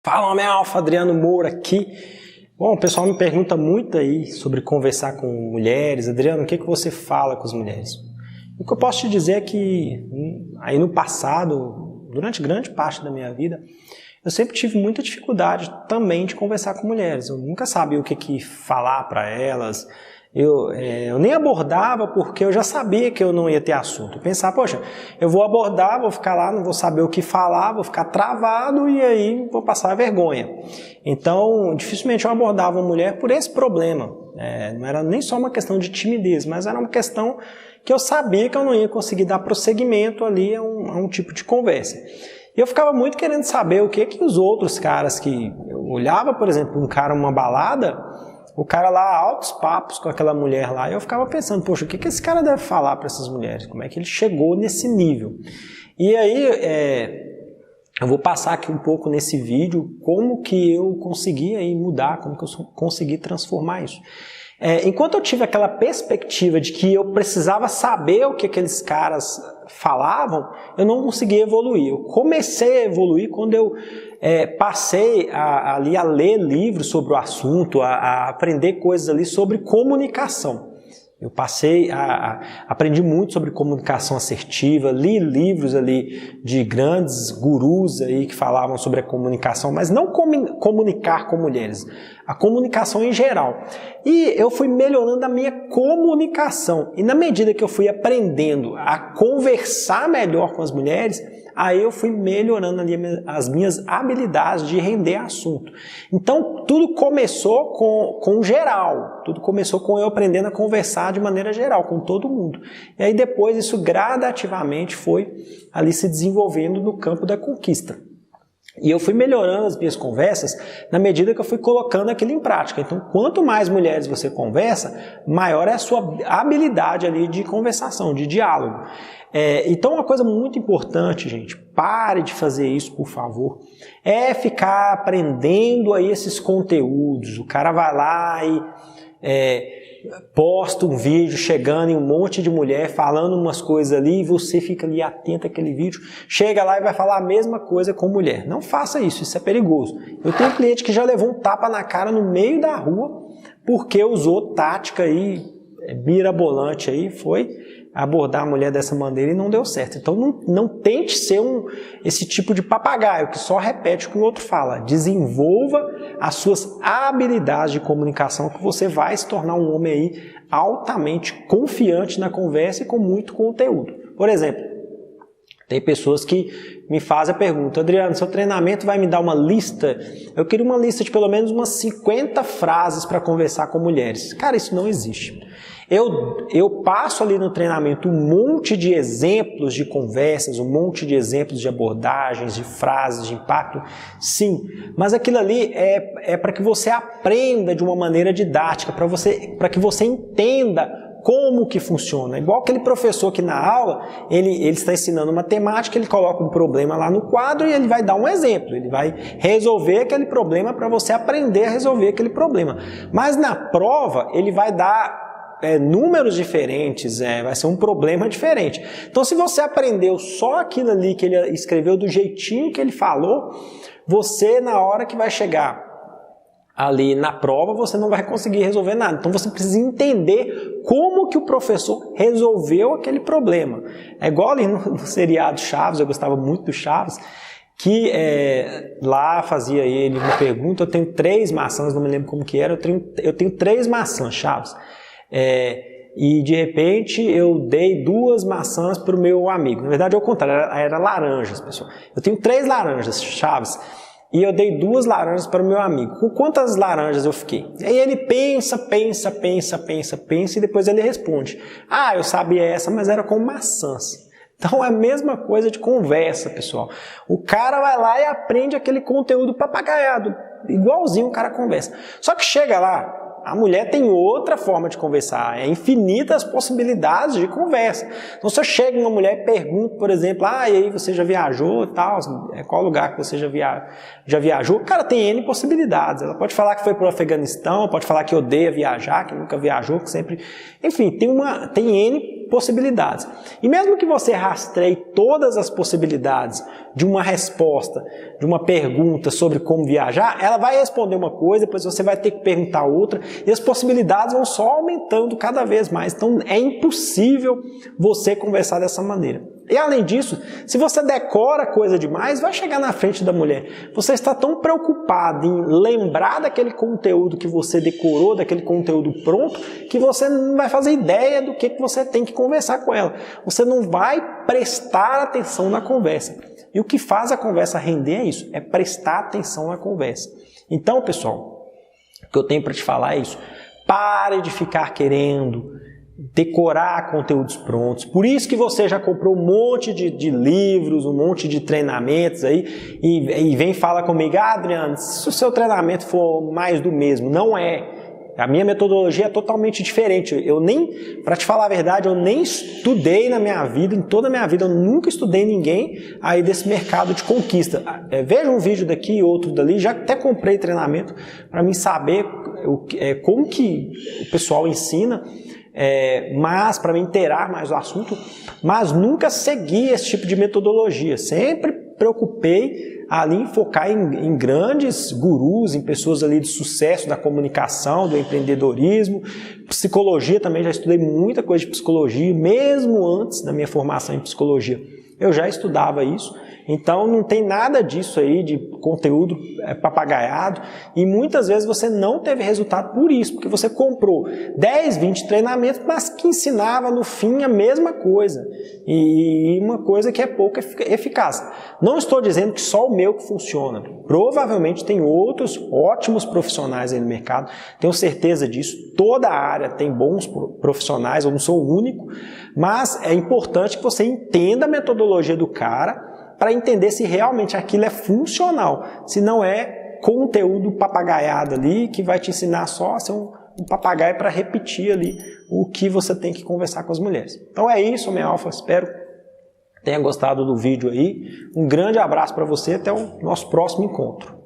Fala, meu Alfa, Adriano Moura aqui. Bom, o pessoal me pergunta muito aí sobre conversar com mulheres. Adriano, o que você fala com as mulheres? O que eu posso te dizer é que aí no passado, durante grande parte da minha vida, eu sempre tive muita dificuldade também de conversar com mulheres. Eu nunca sabia o que falar para elas. Eu nem abordava porque eu já sabia que eu não ia ter assunto. Eu pensava, poxa, eu vou abordar, vou ficar lá, não vou saber o que falar, vou ficar travado e aí vou passar vergonha. Então, dificilmente eu abordava uma mulher por esse problema. Não era nem só uma questão de timidez, mas era uma questão que eu sabia que eu não ia conseguir dar prosseguimento ali a um tipo de conversa. E eu ficava muito querendo saber o que os outros caras que... Eu olhava, por exemplo, um cara numa balada... O cara lá, altos papos com aquela mulher lá, e eu ficava pensando, poxa, o que esse cara deve falar para essas mulheres? Como é que ele chegou nesse nível? E aí, eu vou passar aqui um pouco nesse vídeo como que eu consegui aí mudar, como que eu consegui transformar isso. Enquanto eu tive aquela perspectiva de que eu precisava saber o que aqueles caras falavam, eu não conseguia evoluir. Eu comecei a evoluir quando eu passei ali a ler livros sobre o assunto, a aprender coisas ali sobre comunicação. Eu aprendi muito sobre comunicação assertiva, li livros ali de grandes gurus aí que falavam sobre a comunicação, mas não comunicar com mulheres, a comunicação em geral. E eu fui melhorando a minha comunicação. E na medida que eu fui aprendendo a conversar melhor com as mulheres, aí eu fui melhorando ali as minhas habilidades de render assunto. Então, tudo começou com geral. Tudo começou com eu aprendendo a conversar de maneira geral, com todo mundo. E aí depois isso gradativamente foi ali se desenvolvendo no campo da conquista. E eu fui melhorando as minhas conversas na medida que eu fui colocando aquilo em prática. Então, quanto mais mulheres você conversa, maior é a sua habilidade ali de conversação, de diálogo. Então, uma coisa muito importante, gente, pare de fazer isso, por favor, é ficar aprendendo aí esses conteúdos. O cara vai lá e posta um vídeo chegando em um monte de mulher falando umas coisas ali e você fica ali atento àquele vídeo, chega lá e vai falar a mesma coisa com mulher. Não faça isso, isso é perigoso. Eu tenho cliente que já levou um tapa na cara no meio da rua porque usou tática aí mirabolante aí, foi abordar a mulher dessa maneira e não deu certo. Então não tente ser esse tipo de papagaio que só repete o que o outro fala. Desenvolva as suas habilidades de comunicação que você vai se tornar um homem aí altamente confiante na conversa e com muito conteúdo. Por exemplo, tem pessoas que me fazem a pergunta, Adriano, seu treinamento vai me dar uma lista? Eu queria uma lista de pelo menos umas 50 frases para conversar com mulheres. Cara, isso não existe. Eu passo ali no treinamento um monte de exemplos de conversas, um monte de exemplos de abordagens, de frases, de impacto, sim. Mas aquilo ali é para que você aprenda de uma maneira didática, para que você entenda como que funciona. Igual aquele professor que na aula, ele está ensinando matemática, ele coloca um problema lá no quadro e ele vai dar um exemplo. Ele vai resolver aquele problema para você aprender a resolver aquele problema. Mas na prova, ele vai dar números diferentes, vai ser um problema diferente. Então, se você aprendeu só aquilo ali que ele escreveu do jeitinho que ele falou, você, na hora que vai chegar ali na prova, você não vai conseguir resolver nada. Então, você precisa entender como que o professor resolveu aquele problema. É igual ali no seriado Chaves, eu gostava muito do Chaves, que lá fazia ele uma pergunta, eu tenho 3 maçãs, não me lembro como que era, eu tenho 3 maçãs, Chaves. E de repente eu dei 2 maçãs para o meu amigo. Na verdade, ao contrário, era laranjas, pessoal. Eu tenho 3 laranjas, Chaves, e eu dei 2 laranjas para o meu amigo. Com quantas laranjas eu fiquei? Aí ele pensa e depois ele responde. Ah, eu sabia essa, mas era com maçãs. Então é a mesma coisa de conversa, pessoal. O cara vai lá e aprende aquele conteúdo papagaiado, igualzinho o cara conversa. Só que chega lá, a mulher tem outra forma de conversar, infinitas possibilidades de conversa. Então, se eu chego uma mulher e pergunto, por exemplo, e aí você já viajou e tal, qual lugar que você já viajou? Cara, tem N possibilidades. Ela pode falar que foi para o Afeganistão, pode falar que odeia viajar, que nunca viajou, que sempre... Enfim, tem N possibilidades. E mesmo que você rastreie todas as possibilidades de uma resposta, de uma pergunta sobre como viajar, ela vai responder uma coisa, depois você vai ter que perguntar outra, e as possibilidades vão só aumentando cada vez mais. Então é impossível você conversar dessa maneira. E além disso, se você decora coisa demais, vai chegar na frente da mulher. Você está tão preocupado em lembrar daquele conteúdo que você decorou, daquele conteúdo pronto, que você não vai fazer ideia do que você tem que conversar com ela. Você não vai prestar atenção na conversa. E o que faz a conversa render é isso, é prestar atenção na conversa. Então, pessoal, o que eu tenho para te falar é isso. Pare de ficar querendo decorar conteúdos prontos. Por isso que você já comprou um monte de livros, um monte de treinamentos aí e vem falar comigo, Adriano, se o seu treinamento for mais do mesmo, não é. A minha metodologia é totalmente diferente. Para te falar a verdade, eu nem estudei na minha vida, em toda a minha vida, eu nunca estudei ninguém aí desse mercado de conquista. Veja um vídeo daqui e outro dali, já até comprei treinamento para mim saber como que o pessoal ensina, mas para me inteirar mais o assunto, mas nunca segui esse tipo de metodologia. Sempre preocupei ali em focar em grandes gurus, em pessoas ali de sucesso da comunicação, do empreendedorismo, psicologia também, já estudei muita coisa de psicologia, mesmo antes da minha formação em psicologia. Eu já estudava isso, então não tem nada disso aí de conteúdo papagaiado e muitas vezes você não teve resultado por isso, porque você comprou 10, 20 treinamentos, mas que ensinava no fim a mesma coisa e uma coisa que é pouco eficaz. Não estou dizendo que só o meu que funciona, provavelmente tem outros ótimos profissionais aí no mercado, tenho certeza disso, toda a área tem bons profissionais, eu não sou o único, mas é importante que você entenda a metodologia do cara para entender se realmente aquilo é funcional, se não é conteúdo papagaiado ali que vai te ensinar só a ser um papagaio para repetir ali o que você tem que conversar com as mulheres. Então é isso, minha alfa, espero que tenha gostado do vídeo aí. Um grande abraço para você, até o nosso próximo encontro.